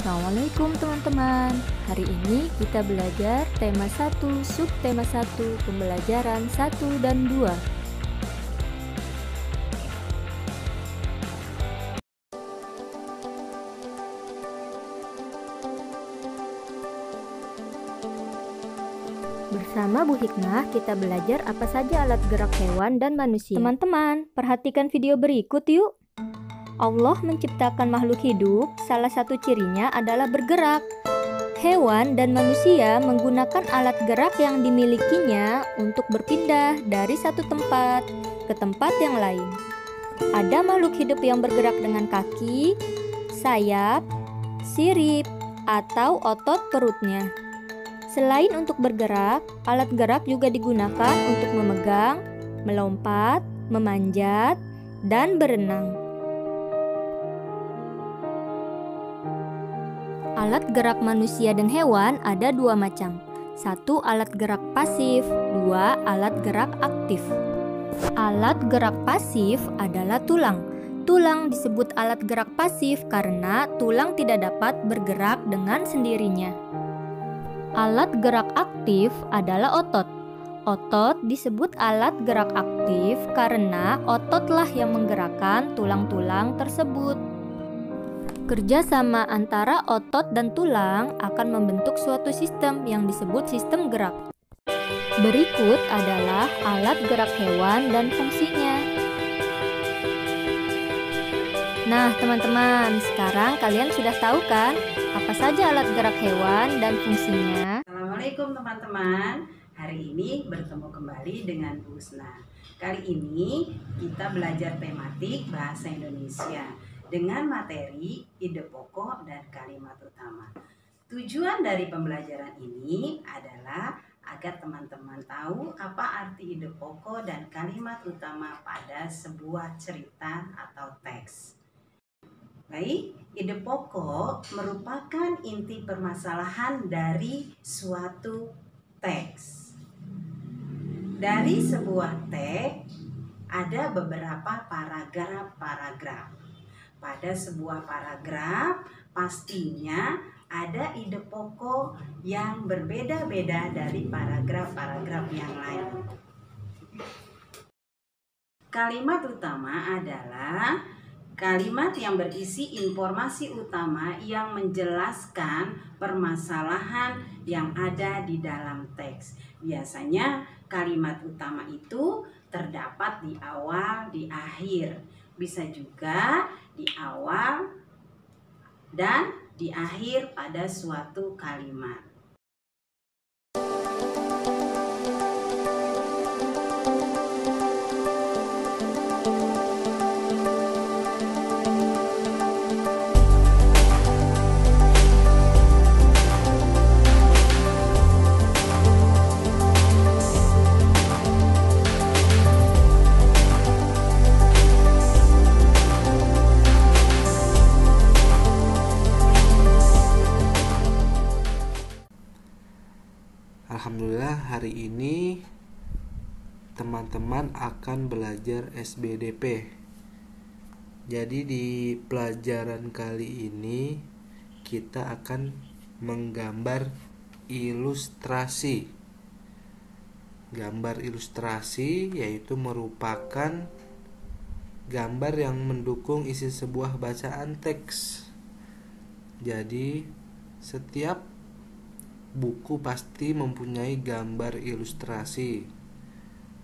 Assalamualaikum teman-teman. Hari ini kita belajar tema 1, subtema 1, pembelajaran 1 dan 2. Bersama Bu Hikmah, kita belajar apa saja alat gerak hewan dan manusia. Teman-teman, perhatikan video berikut yuk. Allah menciptakan makhluk hidup, salah satu cirinya adalah bergerak. Hewan dan manusia menggunakan alat gerak yang dimilikinya untuk berpindah dari satu tempat ke tempat yang lain. Ada makhluk hidup yang bergerak dengan kaki, sayap, sirip, atau otot perutnya. Selain untuk bergerak, alat gerak juga digunakan untuk memegang, melompat, memanjat, dan berenang. Alat gerak manusia dan hewan ada dua macam. Satu, alat gerak pasif. Dua, alat gerak aktif. Alat gerak pasif adalah tulang. Tulang disebut alat gerak pasif karena tulang tidak dapat bergerak dengan sendirinya. Alat gerak aktif adalah otot. Otot disebut alat gerak aktif karena ototlah yang menggerakkan tulang-tulang tersebut. Kerjasama antara otot dan tulang akan membentuk suatu sistem yang disebut sistem gerak. Berikut adalah alat gerak hewan dan fungsinya. Nah teman-teman, sekarang kalian sudah tahu kan apa saja alat gerak hewan dan fungsinya? Assalamualaikum teman-teman. Hari ini bertemu kembali dengan Bu Husna. Kali ini kita belajar tematik bahasa Indonesia dengan materi ide pokok dan kalimat utama. Tujuan dari pembelajaran ini adalah agar teman-teman tahu apa arti ide pokok dan kalimat utama pada sebuah cerita atau teks. Baik, ide pokok merupakan inti permasalahan dari suatu teks. Dari sebuah teks ada beberapa paragraf. Pada sebuah paragraf pastinya ada ide pokok yang berbeda-beda dari paragraf-paragraf yang lain. Kalimat utama adalah kalimat yang berisi informasi utama yang menjelaskan permasalahan yang ada di dalam teks. Biasanya kalimat utama itu terdapat di awal, di akhir. Bisa juga di awal dan di akhir pada suatu kalimat. Alhamdulillah hari ini teman-teman akan belajar SBDP. Jadi di pelajaran kali ini kita akan menggambar ilustrasi. Gambar ilustrasi yaitu merupakan gambar yang mendukung isi sebuah bacaan teks. Jadi setiap buku pasti mempunyai gambar ilustrasi.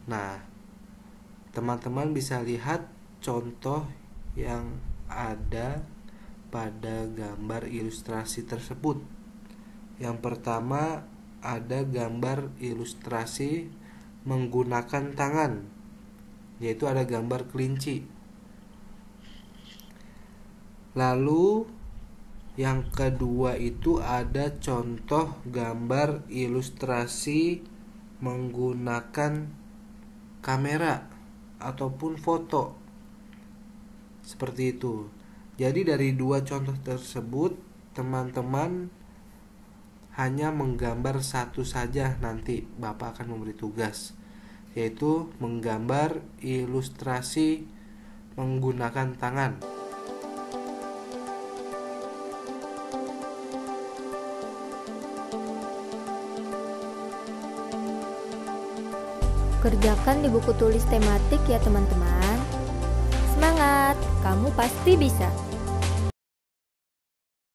Nah, teman-teman bisa lihat contoh yang ada pada gambar ilustrasi tersebut. Yang pertama ada gambar ilustrasi menggunakan tangan, yaitu ada gambar kelinci. Lalu yang kedua itu ada contoh gambar ilustrasi menggunakan kamera ataupun foto. Seperti itu. Jadi dari dua contoh tersebut teman-teman hanya menggambar satu saja, nanti Bapak akan memberi tugas, yaitu menggambar ilustrasi menggunakan tangan. Kerjakan di buku tulis tematik ya teman-teman. Semangat, kamu pasti bisa.